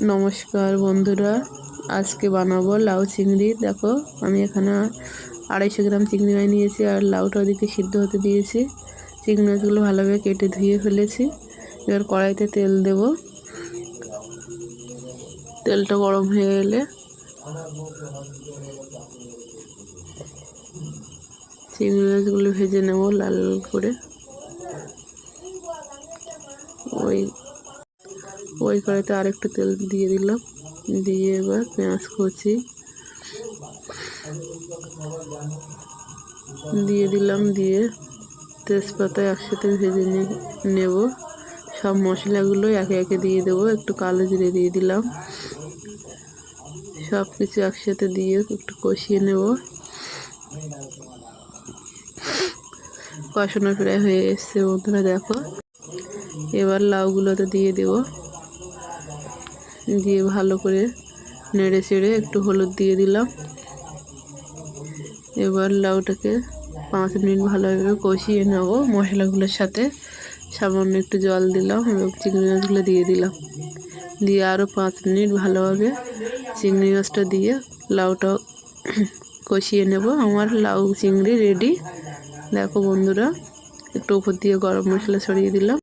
নমস্কার বন্ধুরা, আজকে বানাবো লাউ চিংড়ি। দেখো আমি এখানে 250 গ্রাম চিংড়ি মাছ নিয়েছি আর লাউটা ওদিকে সিদ্ধ হতে দিয়েছি। চিংড়ি মাছগুলো ভালোভাবে কেটে ধুয়ে ফেলেছি। এবার কড়াইতে তেল দেব। তেলটা গরম হয়ে এলে চিংড়ি মাছগুলো ভেজে নেব লাল লাল করে। ওই কড়াইতে আরেকটু তেল দিয়ে দিলাম, দিয়ে এবার পেঁয়াজ কুচি দিয়ে দিলাম, দিয়ে তেজপাতা একসাথে ভেজে নেব। সব মশলাগুলো একে একে দিয়ে দেবো। একটু কালো জিরে দিয়ে দিলাম। সব কিছু একসাথে দিয়ে একটু কষিয়ে নেব। কষানো প্রায় হয়ে এসছে বন্ধুরা, দেখো। এবার লাউগুলোতে দিয়ে দেব, দিয়ে ভালো করে নেড়ে চেড়ে একটু হলুদ দিয়ে দিলাম। এবার লাউটাকে 5 মিনিট ভালোভাবে কষিয়ে নেব মশলাগুলোর সাথে। সামান্য একটু জল দিলাম এবং চিংড়ি মাছগুলো দিয়ে দিলাম, দিয়ে আরও 5 মিনিট ভালোভাবে চিংড়ি মাছটা দিয়ে লাউটা কষিয়ে নেব। আমার লাউ চিংড়ি রেডি। দেখো বন্ধুরা, একটু উপর দিয়ে গরম মশলা ছড়িয়ে দিলাম।